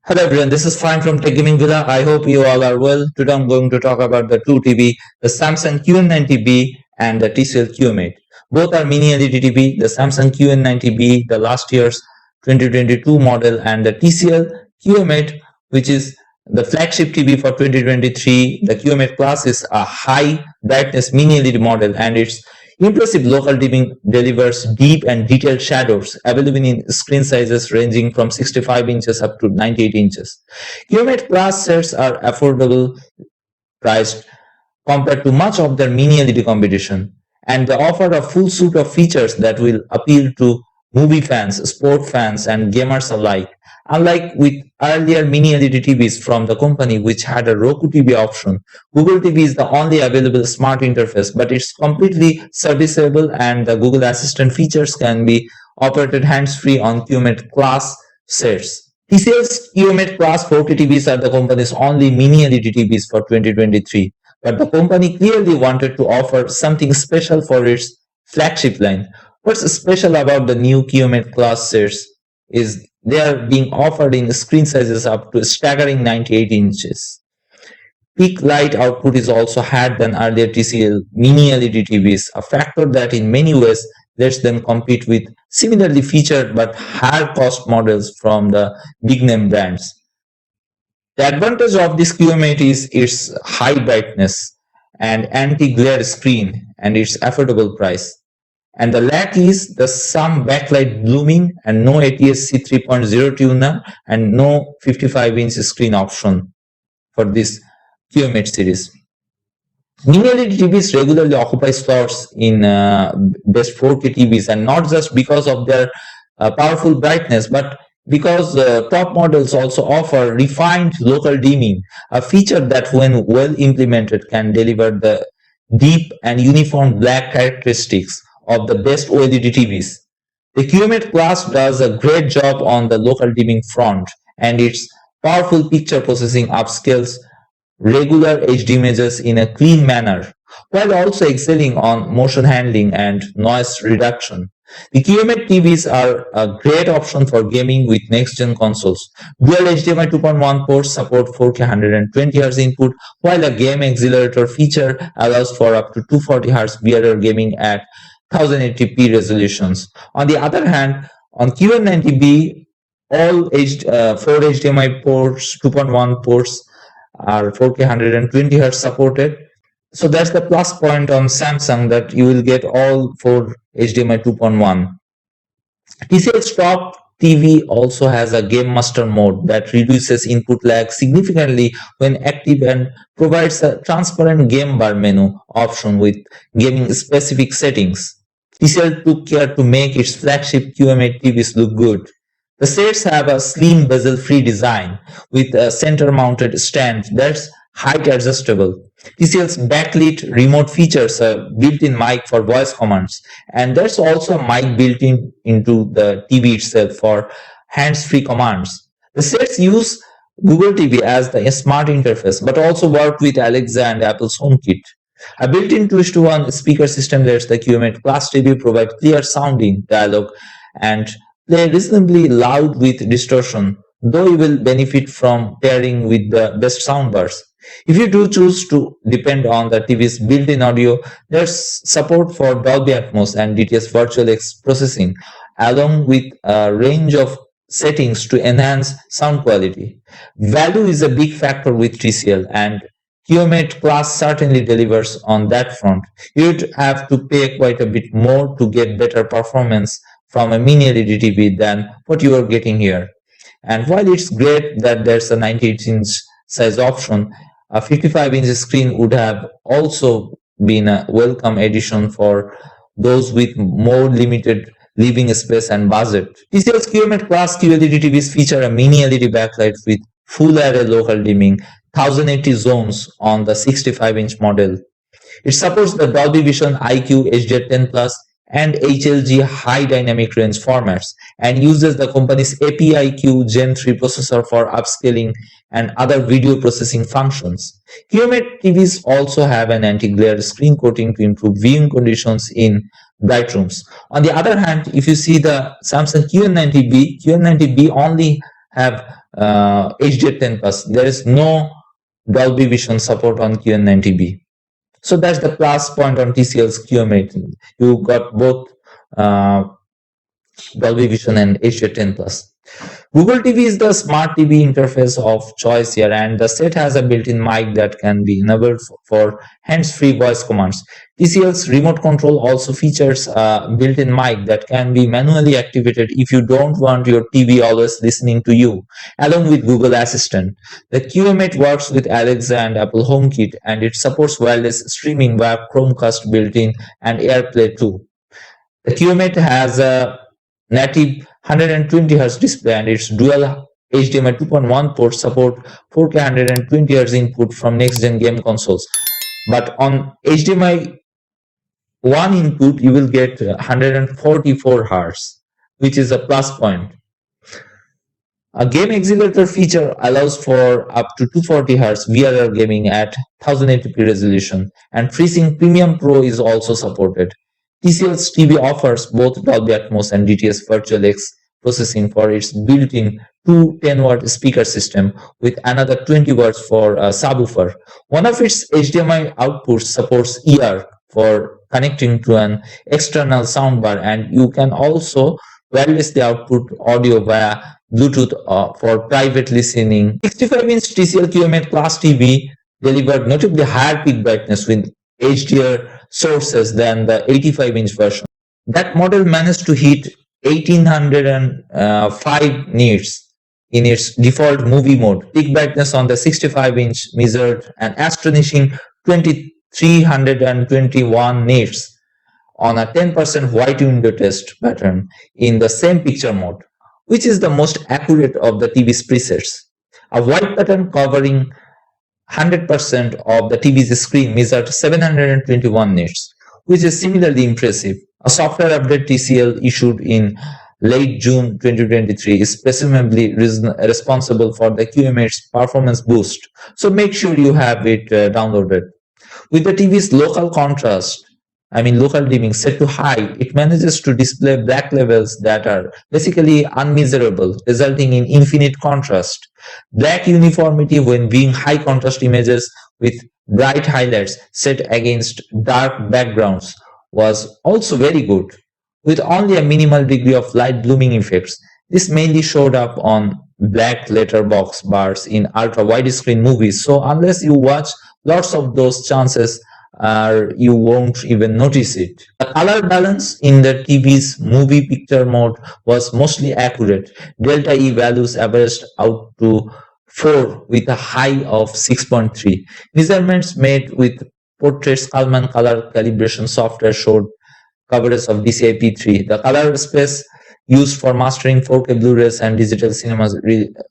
Hello everyone, this is Fine from Tech Gaming Villa. I hope you all are well. Today I'm going to talk about the two TV, the Samsung QN90B and the TCL QM8. Both are mini LED TV. The Samsung QN90B, the last year's 2022 model, and the TCL QM8, which is the flagship TV for 2023. The QM8 Plus is a high brightness mini LED model, and its impressive local dimming delivers deep and detailed shadows available in screen sizes ranging from 65 inches up to 98 inches. QM8 Plus sets are affordable priced compared to much of their mini LED competition, and they offer a full suite of features that will appeal to movie fans, sport fans, and gamers alike. Unlike with earlier mini LED TVs from the company, which had a Roku TV option, Google TV is the only available smart interface, but it's completely serviceable, and the Google Assistant features can be operated hands-free on QM8 Class sets. TCL's QM8 Class 4K TVs are the company's only mini LED TVs for 2023, but the company clearly wanted to offer something special for its flagship line. What's special about the new QM8 Class sets is they are being offered in screen sizes up to a staggering 98 inches. Peak light output is also higher than earlier TCL mini LED TVs, a factor that in many ways lets them compete with similarly featured but higher cost models from the big name brands. The advantage of this QM8 is its high brightness and anti-glare screen and its affordable price. And the lack is the some backlight blooming and no ATSC 3.0 tuner and no 55-inch screen option for this QM8 series. Mini LED TVs regularly occupy slots in best 4K TVs, and not just because of their powerful brightness, but because top models also offer refined local dimming, a feature that when well implemented can deliver the deep and uniform black characteristics of the best OLED TVs. The QM8 Plus does a great job on the local dimming front, and its powerful picture processing upscales regular HD images in a clean manner, while also excelling on motion handling and noise reduction. The QM8 TVs are a great option for gaming with next-gen consoles. Dual HDMI 2.1 ports support 4K 120Hz input, while a game accelerator feature allows for up to 240Hz VRR gaming at 1080p resolutions. On the other hand, on QN90B, all 4 HDMI ports, 2.1 ports are 4K 120Hz supported. So that's the plus point on Samsung, that you will get all 4 HDMI 2.1. TCL's top TV also has a Game Master mode that reduces input lag significantly when active and provides a transparent game bar menu option with gaming specific settings. TCL took care to make its flagship QM8 TVs look good. The sets have a slim bezel-free design with a center-mounted stand that's height adjustable. TCL's backlit remote features a built-in mic for voice commands, and there's also a mic built into the TV itself for hands-free commands. The sets use Google TV as the smart interface, but also work with Alexa and Apple's HomeKit. A built-in 2:1 speaker system lets the QM8 Plus TV provide clear sounding dialogue and play reasonably loud with distortion, though you will benefit from pairing with the best soundbars. If you do choose to depend on the TV's built-in audio, there's support for Dolby Atmos and DTS Virtual X processing, along with a range of settings to enhance sound quality. Value is a big factor with TCL, and QM8 Plus certainly delivers on that front. You'd have to pay quite a bit more to get better performance from a mini LED TV than what you are getting here. And while it's great that there's a 98-inch size option, a 55-inch screen would have also been a welcome addition for those with more limited living space and budget. TCL's QM8 Plus QLED TVs feature a mini LED backlight with full array local dimming, 1080 zones on the 65-inch model. It supports the Dolby Vision IQ HDR10 Plus and HLG high dynamic range formats, and uses the company's API-Q Gen 3 processor for upscaling and other video processing functions. QM8 TVs also have an anti-glare screen coating to improve viewing conditions in bright rooms. On the other hand, if you see the Samsung QN90B only have HDR10+. There is no Dolby Vision support on QN90B. So that's the plus point on TCL's QM8. You got both Dolby Vision and HDR10+. Google TV is the smart TV interface of choice here, and the set has a built-in mic that can be enabled for hands-free voice commands. TCL's remote control also features a built-in mic that can be manually activated if you don't want your TV always listening to you, along with Google Assistant. The QM8 works with Alexa and Apple HomeKit, and it supports wireless streaming via Chromecast built-in and AirPlay too. The QM8 has a native 120Hz display, and its dual HDMI 2.1 ports support 4K 120Hz input from next-gen game consoles. But on HDMI 1 input, you will get 144 Hz, which is a plus point. A game accelerator feature allows for up to 240 Hz VRR gaming at 1080p resolution, and FreeSync Premium Pro is also supported. TCL's TV offers both Dolby Atmos and DTS Virtual X processing for its built-in 210-watt speaker system with another 20 watts for a subwoofer. One of its HDMI outputs supports ER for connecting to an external soundbar, and you can also wirelessly output audio via Bluetooth for private listening. 65-inch TCL QM8 Class TV delivered notably higher peak brightness with HDR sources than the 85-inch version. That model managed to hit 1805 nits in its default movie mode. Peak brightness on the 65-inch measured an astonishing 2321 nits on a 10% white window test pattern in the same picture mode, which is the most accurate of the TV's presets. A white pattern covering 100% of the TV's screen measured 721 nits, which is similarly impressive. A software update TCL issued in late June 2023 is presumably responsible for the QM8's performance boost, so make sure you have it downloaded. With the TV's local dimming set to high, it manages to display black levels that are basically unmeasurable, resulting in infinite contrast. Black uniformity when viewing high contrast images with bright highlights set against dark backgrounds was also very good, with only a minimal degree of light blooming effects. This mainly showed up on black letterbox bars in ultra widescreen movies, so unless you watch lots of those, chances you won't even notice it. The color balance in the TV's movie picture mode was mostly accurate. Delta E values averaged out to 4 with a high of 6.3. Measurements made with Portrait's COMMENT color calibration software showed coverage of DCI-P3. The color space used for mastering 4K Blu-rays and digital cinema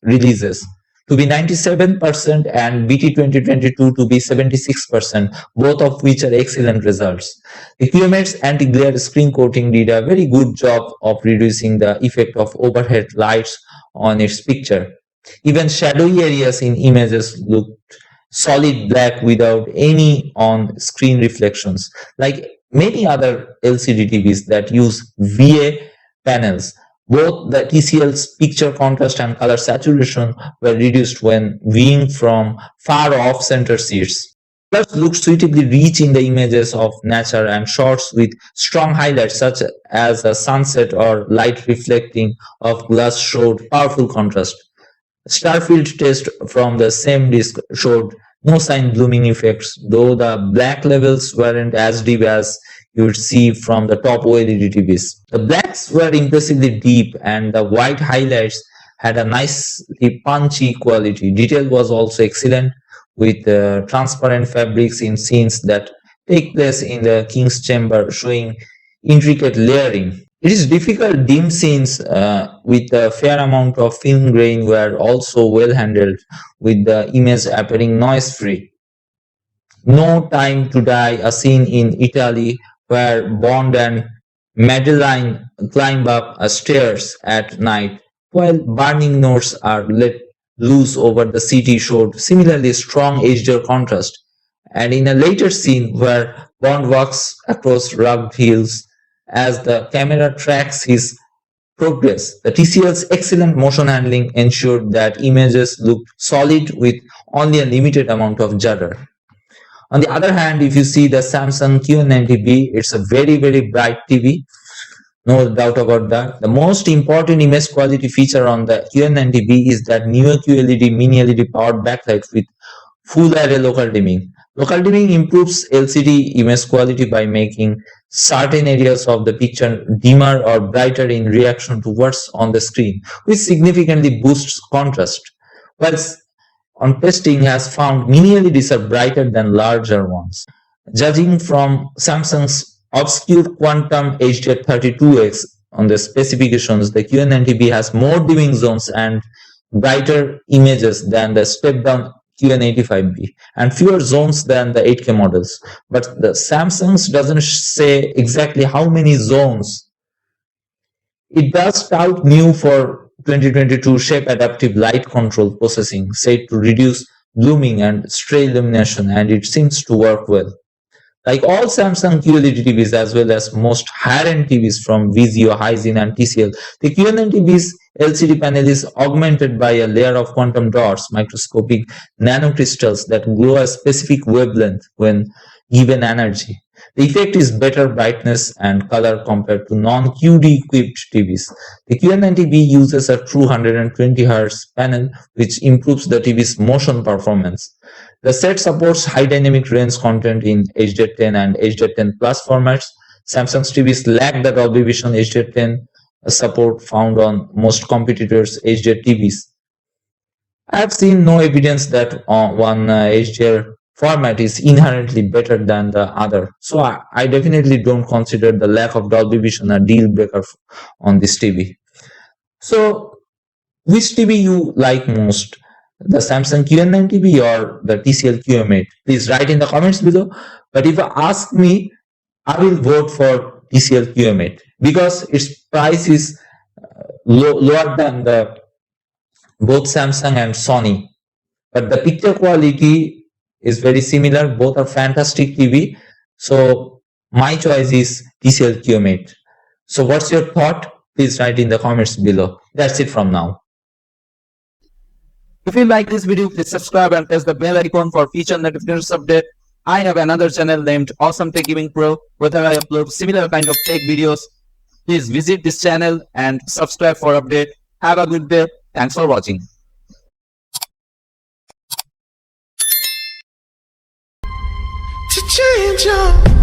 releases to be 97% and BT 2022 to be 76%, both of which are excellent results. The QM8's anti-glare screen coating did a very good job of reducing the effect of overhead lights on its picture. Even shadowy areas in images looked solid black without any on-screen reflections. Like many other LCD TVs that use VA panels, both the TCL's picture contrast and color saturation were reduced when viewing from far off center seats. Colors looked suitably rich in the images of nature, and shots with strong highlights such as a sunset or light reflecting off glass showed powerful contrast. Starfield test from the same disk showed no sign blooming effects, though the black levels weren't as deep as you would see from the top OLED TVs. The blacks were impressively deep, and the white highlights had a nicely punchy quality. Detail was also excellent, with transparent fabrics in scenes that take place in the king's chamber, showing intricate layering. It is difficult. Dim scenes with a fair amount of film grain were also well handled, with the image appearing noise-free. No Time to Die, a scene in Italy where Bond and Madeline climb up stairs at night while burning notes are let loose over the city, showed similarly strong HDR contrast. And in a later scene where Bond walks across rugged hills as the camera tracks his progress. The TCL's excellent motion handling ensured that images looked solid with only a limited amount of judder. On the other hand, if you see the Samsung QN90B, it's a very, very bright TV. No doubt about that. The most important image quality feature on the QN90B is that newer QLED mini LED powered backlight with full array local dimming. Local dimming improves LCD image quality by making certain areas of the picture dimmer or brighter in reaction to what's on the screen, which significantly boosts contrast. Whilst on testing has found mini LEDs are brighter than larger ones. Judging from Samsung's obscure quantum HDR32X on the specifications, the QN90B has more dimming zones and brighter images than the step-down QN85B and fewer zones than the 8K models. But the Samsung's doesn't say exactly how many zones. It does tout new for 2022 shape adaptive light control processing said to reduce blooming and stray illumination, and it seems to work well. Like all Samsung QLED TVs as well as most higher-end TVs from Vizio, Hisense and TCL, the QN90B's LCD panel is augmented by a layer of quantum dots, microscopic nanocrystals that glow a specific wavelength when given energy. The effect is better brightness and color compared to non-QD equipped TVs. The QN90B uses a true 120 Hz panel which improves the TV's motion performance. The set supports high dynamic range content in HDR10 and HDR10 Plus formats. Samsung's TVs lack the Dolby Vision HDR10 support found on most competitors' HDR TVs. I have seen no evidence that one HDR format is inherently better than the other. So I definitely don't consider the lack of Dolby Vision a deal breaker on this TV. So which TV you like most? The Samsung QN90B or the TCL QM8? Please write in the comments below. But if you ask me, I will vote for TCL QM8 because its price is lower than both Samsung and Sony. But the picture quality is very similar. Both are fantastic TV. So my choice is TCL QM8. So what's your thought? Please write in the comments below. That's it from now. If you like this video, please subscribe and press the bell icon for future notifications update. I have another channel named Awesome Tech Gaming Pro, where I upload similar kind of tech videos. Please visit this channel and subscribe for update. Have a good day. Thanks for watching. To change up.